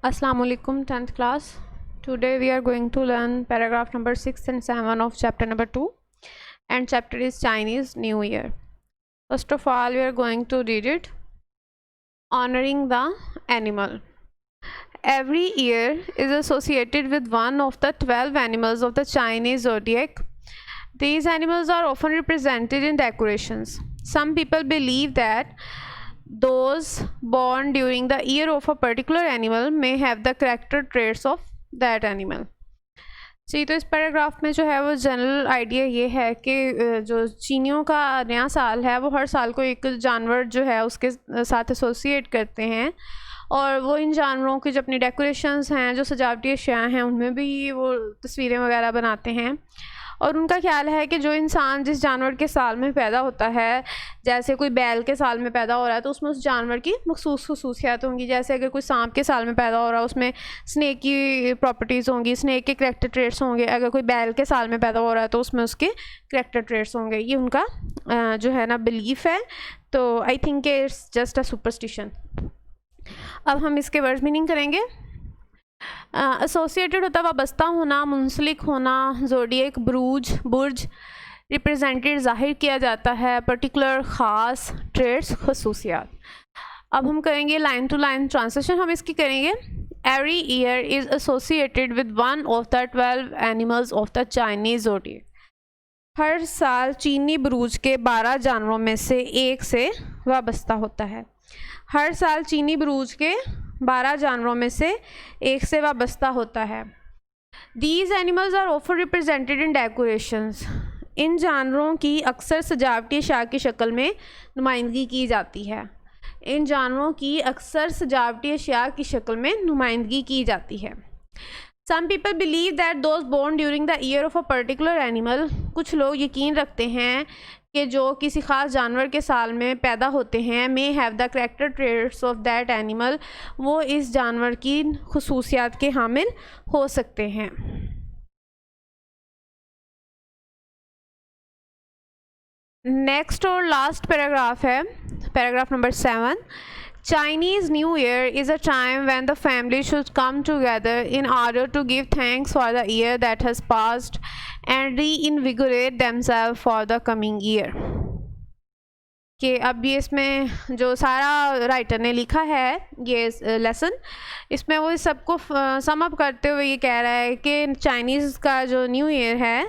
Assalamu alaikum 10th class. Today we are going to learn paragraph number 6 and 7 of chapter number 2, and chapter is Chinese New Year. First of all, we are going to read it. Honoring the animal. Every year is associated with one of the 12 animals of the Chinese zodiac. These animals are often represented in decorations. Some people believe that those born during the year of a particular animal may have the character traits of that animal. जी, तो इस paragraph में जो है वो general idea ये है कि जो चीनियों का नया साल है वो हर साल को एक जानवर जो है उसके साथ एसोसिएट करते हैं, और वो इन जानवरों की जो अपनी डेकोरेशंस हैं, जो सजावटी अशिया हैं, उनमें भी वो तस्वीरें वगैरह बनाते हैं। और उनका ख्याल है कि जो इंसान जिस जानवर के साल में पैदा होता है, जैसे कोई बैल के साल में पैदा हो रहा है तो उसमें उस जानवर की मखसूस खसूसियात होंगी। जैसे अगर कोई सांप के साल में पैदा हो रहा है उसमें स्नेक की प्रॉपर्टीज़ होंगी, स्नेक के करैक्टर ट्रेट्स होंगे। अगर कोई बैल के साल में पैदा हो रहा है तो उसमें उसके करैक्टर ट्रेट्स होंगे। ये उनका जो है ना बिलीफ है। तो I think it's just a superstition. अब हम इसके वर्ड मीनिंग करेंगे। एसोसिएटेड होता है वाबस्ता होना, मुंसलिक होना, ज़ोडिएक बुर्ज रिप्रेजेंटेड ज़ाहिर किया जाता है, पर्टिकुलर ख़ास ट्रेट्स खसूसियात। अब हम करेंगे लाइन टू लाइन ट्रांसलेशन। हम इसकी करेंगे every year is associated with one of the 12 animals of the Chinese zodiac. हर साल चीनी बुरूज के 12 जानवरों में से एक से वाबस्ता होता है। हर साल चीनी बुरूज के 12 जानवरों में से एक से वाबस्ता होता है। These animals are often represented in decorations. इन जानवरों की अक्सर सजावटी अशिया की शक्ल में नुमाइंदगी की जाती है। इन जानवरों की अक्सर सजावटी अशिया की शक्ल में नुमाइंदगी की जाती है। Some people believe that those born during the year of a particular animal, कुछ लोग यकीन रखते हैं कि जो किसी ख़ास जानवर के साल में पैदा होते हैं, may have the character traits of that animal, वो इस जानवर की खुसूसियात के हामिल हो सकते हैं। नेक्स्ट और लास्ट पैराग्राफ है paragraph number 7। Chinese New Year is a time when the family should come together in order to give thanks for the year that has passed and reinvigorate themselves for the coming year. कि अब ये इसमें जो सारा writer ने लिखा है ये लेसन, इसमें वो सबको सम अप करते हुए ये कह रहा है कि चाइनीज़ का जो न्यू ईयर है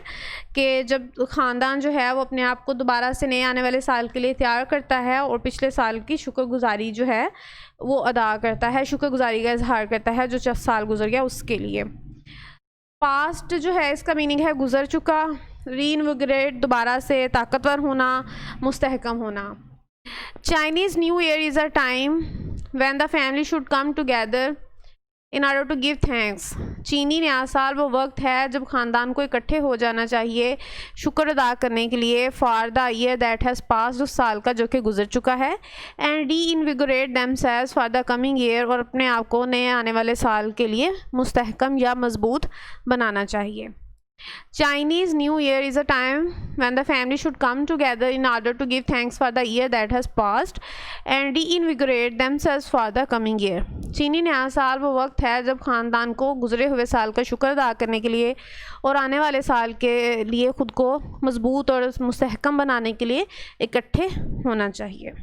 कि जब ख़ानदान जो है वो अपने आप को दोबारा से नए आने वाले साल के लिए तैयार करता है और पिछले साल की शुक्रगुजारी जो है वो अदा करता है, शुक्रगुजारी का इजहार करता है जो साल गुजर गया उसके लिए। पास्ट जो है इसका मीनिंग है गुजर चुका, रीइनविगोरेट दोबारा से ताकतवर होना, मुस्तहकम होना। Chinese new year is a time when the family should come together in order to give thanks. चीनी नया साल वो वक्त है जब ख़ानदान को इकट्ठे हो जाना चाहिए शुक्र अदा करने के लिए for the year that has pass, उस साल का जो कि गुजर चुका है, and reinvigorate themselves for the coming year, और अपने आप को नए आने वाले साल के लिए मुस्तहकम या मजबूत बनाना चाहिए। Chinese New Year is a time when the family should come together in order to give thanks for the year that has passed and reinvigorate themselves for the coming year. चीनी नया साल वो वक्त है जब ख़ानदान को गुजरे हुए साल का शुक्र अदा करने के लिए और आने वाले साल के लिए ख़ुद को मजबूत और मुस्तहकम बनाने के लिए इकट्ठे होना चाहिए।